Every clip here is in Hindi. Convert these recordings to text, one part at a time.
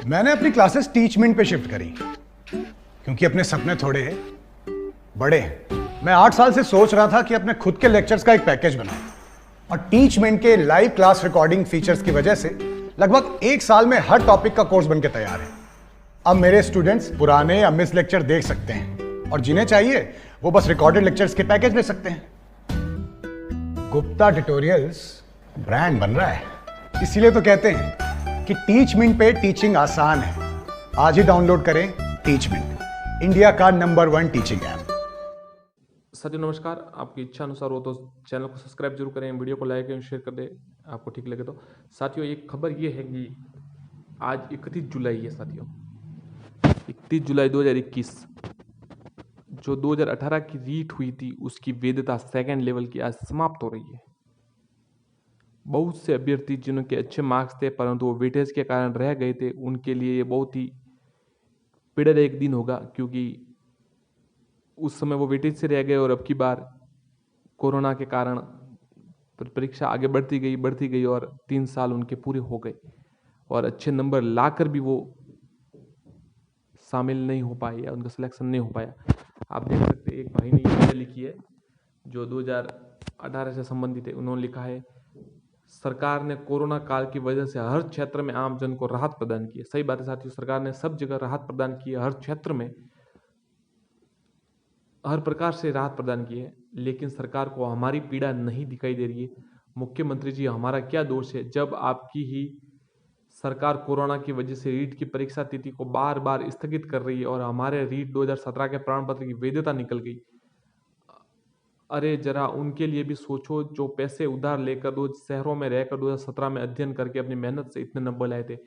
मैंने अपनी क्लासेस टीचमेंट पे शिफ्ट करी क्योंकि अपने सपने थोड़े बड़े हैं। मैं 8 साल से सोच रहा था कि अपने खुद के लेक्चर्स का एक पैकेज बनाऊं और टीचमेंट के लाइव क्लास रिकॉर्डिंग फीचर्स की वजह से लगभग 1 साल में हर टॉपिक का कोर्स बनके तैयार है। अब मेरे स्टूडेंट्स पुराने या मिस लेक्चर देख सकते हैं और जिन्हें चाहिए वो बस रिकॉर्डेड लेक्चर्स के पैकेज ले सकते हैं। गुप्ता ट्यूटोरियल्स ब्रांड बन रहा है, इसीलिए तो कहते हैं कि टीचमेंट पे टीचिंग आसान है। आज ही डाउनलोड करें टीचमेंट, इंडिया का नंबर 1 टीचिंग ऐप। साथियों नमस्कार। आपकी इच्छा अनुसार हो तो चैनल को सब्सक्राइब जरूर करें, वीडियो को लाइक एंड शेयर कर दें आपको ठीक लगे तो। साथियों एक खबर ये है कि आज 31 जुलाई है साथियों, 31 जुलाई 2021। जो 2018 की रीट हुई थी उसकी वैधता सेकेंड लेवल की आज समाप्त हो रही है। बहुत से अभ्यर्थी जिनके अच्छे मार्क्स थे परंतु वो वेटेज के कारण रह गए थे, उनके लिए ये बहुत ही पीड़ादायक दिन होगा, क्योंकि उस समय वो वेटेज से रह गए और अब की बार कोरोना के कारण परीक्षा आगे बढ़ती गई और 3 साल उनके पूरे हो गए और अच्छे नंबर लाकर भी वो शामिल नहीं हो पाए या उनका सिलेक्शन नहीं हो पाया। आप देख सकते हैं एक भाई ने ये लिखी है जो 2018 से संबंधित है। उन्होंने लिखा है, सरकार ने कोरोना काल की वजह से हर क्षेत्र में आम जन को राहत प्रदान की है। सही बात है साथियों, सरकार ने सब जगह राहत प्रदान की है, हर क्षेत्र में हर प्रकार से राहत प्रदान की है, लेकिन सरकार को हमारी पीड़ा नहीं दिखाई दे रही है। मुख्यमंत्री जी हमारा क्या दोष है जब आपकी ही सरकार कोरोना की वजह से रीट की परीक्षा तिथि को बार बार स्थगित कर रही है और हमारे रीट 2017 के प्रमाण पत्र की वैधता निकल गई। अरे जरा उनके लिए भी सोचो जो पैसे उधार लेकर दो शहरों में रहकर 2017 में अध्ययन करके अपनी मेहनत से इतने नंबर लाए थे।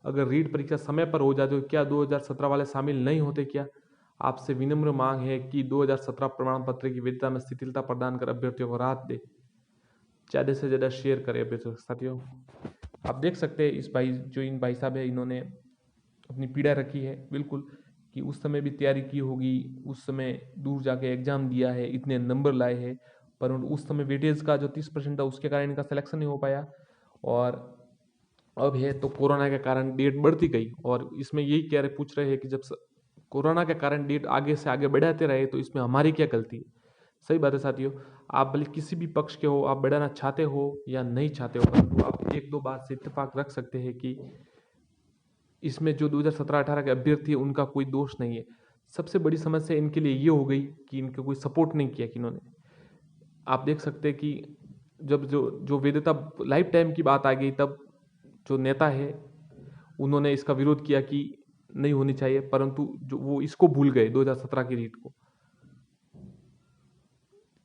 अगर रीट परीक्षा समय पर हो जाती तो क्या 2017 वाले शामिल नहीं होते क्या? आपसे विनम्र मांग है कि 2017 प्रमाण पत्र की वैधता में शिथिलता प्रदान कर अभ्यर्थियों को राहत दे। ज़्यादा से ज़्यादा शेयर करें अभ्यर्थियों साथियों। आप देख सकते हैं इन भाई साहब है, इन्होंने अपनी पीड़ा रखी है बिल्कुल कि उस समय भी तैयारी की होगी, उस समय दूर जाके एग्जाम दिया है, इतने नंबर लाए हैं, पर उस समय वेटेज का जो 30% था उसके कारण इनका सिलेक्शन नहीं हो पाया। और अब है तो कोरोना के कारण डेट बढ़ती गई और इसमें यही पूछ रहे हैं कि जब कोरोना के कारण डेट आगे से आगे बढ़ाते रहे तो इसमें हमारी क्या गलती है? सही बात है साथियों, आप भले किसी भी पक्ष के हो, आप बढ़ाना चाहते हो या नहीं चाहते हो, परंतु आप एक दो बात से इत्तेफाक रख सकते हैं कि इसमें जो 2017-18 के अभ्यर्थी उनका कोई दोष नहीं है। सबसे बड़ी समस्या इनके लिए ये हो गई कि इनका कोई सपोर्ट नहीं किया कि इन्होंने। आप देख सकते हैं कि जब जो वैधता लाइफ टाइम की बात आ गई तब जो नेता है उन्होंने इसका विरोध किया कि नहीं होनी चाहिए, परंतु जो वो इसको भूल गए 2017 की रीट को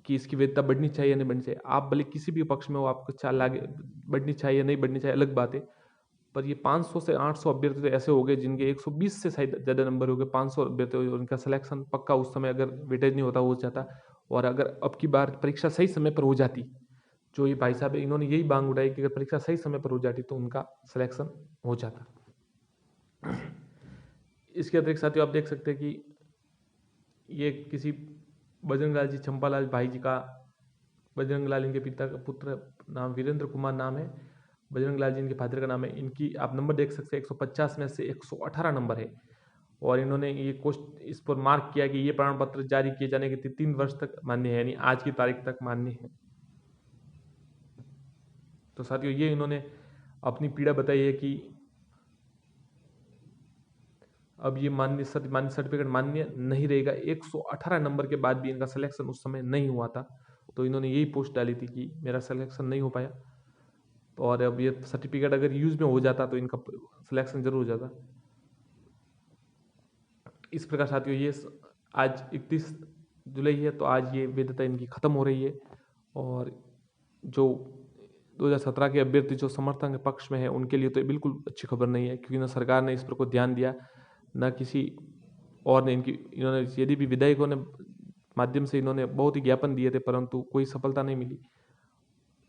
कि इसकी वैधता बढ़नी चाहिए नहीं बढ़नी चाहिए। आप भले किसी भी पक्ष में हो, आपको चाल आगे बढ़नी चाहिए नहीं बढ़नी चाहिए अलग बात है, पर ये 500 से 800 अभ्यर्थी तो ऐसे हो गए जिनके 120 से शायद ज़्यादा नंबर हो गए। 500 अभ्यर्थी और उनका सिलेक्शन पक्का उस समय अगर वेटेज नहीं होता हो जाता। और अगर अब की बार परीक्षा सही समय पर हो जाती, जो ये भाई साहब है इन्होंने यही मांग उठाई कि अगर परीक्षा सही समय पर हो जाती तो उनका सिलेक्शन हो जाता। इसके अतिरिक्त साथियों आप देख सकते हैं कि ये किसी बजरंग लाल जी चंपालाल भाई जी का, बजरंग लाल इनके पिता का पुत्र नाम वीरेंद्र कुमार नाम है, बजरंग लाल जी इनके फादर का नाम है। इनकी आप नंबर देख सकते हैं 150 में से 118 नंबर है और इन्होंने ये इस पर मार्क किया कि ये प्रमाण पत्र जारी किए जाने के 3 वर्ष तक मान्य है, यानी आज की तारीख तक मान्य है। तो साथियों ये इन्होंने अपनी पीड़ा बताई है कि अब ये मान्य सर्टिफिकेट मान्य नहीं रहेगा। 118 नंबर के बाद भी इनका सिलेक्शन उस समय नहीं हुआ था, तो इन्होंने यही पोस्ट डाली थी कि मेरा सिलेक्शन नहीं हो पाया और अब ये सर्टिफिकेट अगर यूज में हो जाता तो इनका सिलेक्शन जरूर हो जाता। इस प्रकार साथियों ये आज 31 जुलाई है तो आज ये वैधता इनकी ख़त्म हो रही है और जो 2017 के अभ्यर्थी जो समर्थन के पक्ष में है उनके लिए तो बिल्कुल अच्छी खबर नहीं है, क्योंकि ना सरकार ने इस पर कोई ध्यान दिया ना किसी और ने। इन्होंने यदि भी विधायकों ने माध्यम से इन्होंने बहुत ही ज्ञापन दिए थे परंतु कोई सफलता नहीं मिली।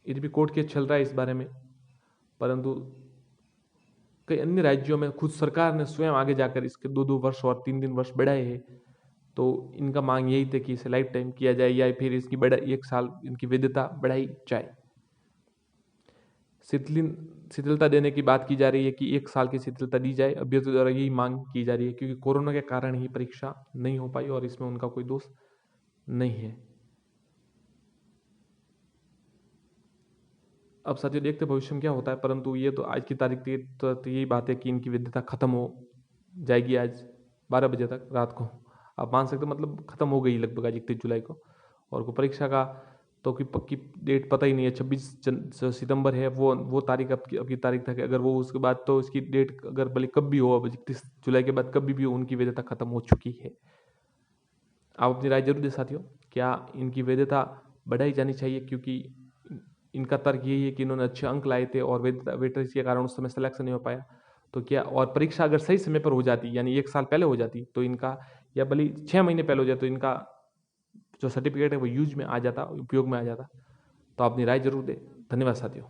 यदि भी कोर्ट केस चल रहा है इस बारे में, परंतु कई अन्य राज्यों में खुद सरकार ने स्वयं आगे जाकर इसके 2-2 वर्ष और 3-3 वर्ष बढ़ाए हैं। तो इनका मांग यही थी कि इसे लाइफ टाइम किया जाए या फिर इसकी 1 साल इनकी वैधता बढ़ाई जाए। शिथिलता देने की बात की जा रही है कि 1 साल की शिथिलता दी जाए। अभ्यर्थियों द्वारा यही मांग की जा रही है क्योंकि कोरोना के कारण ही परीक्षा नहीं हो पाई और इसमें उनका कोई दोष नहीं है। अब साथियों देखते हैं भविष्य में क्या होता है, परंतु ये तो आज की तारीख तो यही बात है कि इनकी वैधता खत्म हो जाएगी आज 12 बजे तक रात को। आप मान सकते हो मतलब खत्म हो गई लगभग आज 31 जुलाई को। और को परीक्षा का तो कोई पक्की डेट पता ही नहीं है। 26 सितंबर है वो तारीख अब की तारीख तक है। अगर वो उसके बाद तो इसकी डेट अगर भले कब भी हो, अब 31 जुलाई के बाद कभी भी हो, उनकी वैधता खत्म हो चुकी है। आप अपनी राय जरूर दें साथियों, क्या इनकी वैधता बढ़ाई जानी चाहिए? क्योंकि इनका तर्क यही है कि इन्होंने अच्छे अंक लाए थे और वेटेज के कारण उस समय सिलेक्शन नहीं हो पाया। तो क्या और परीक्षा अगर सही समय पर हो जाती, यानी 1 साल पहले हो जाती, तो इनका, या भले 6 महीने पहले हो जाए, तो इनका जो सर्टिफिकेट है वो यूज में आ जाता, उपयोग में आ जाता। तो अपनी राय जरूर दें। धन्यवाद साथियों।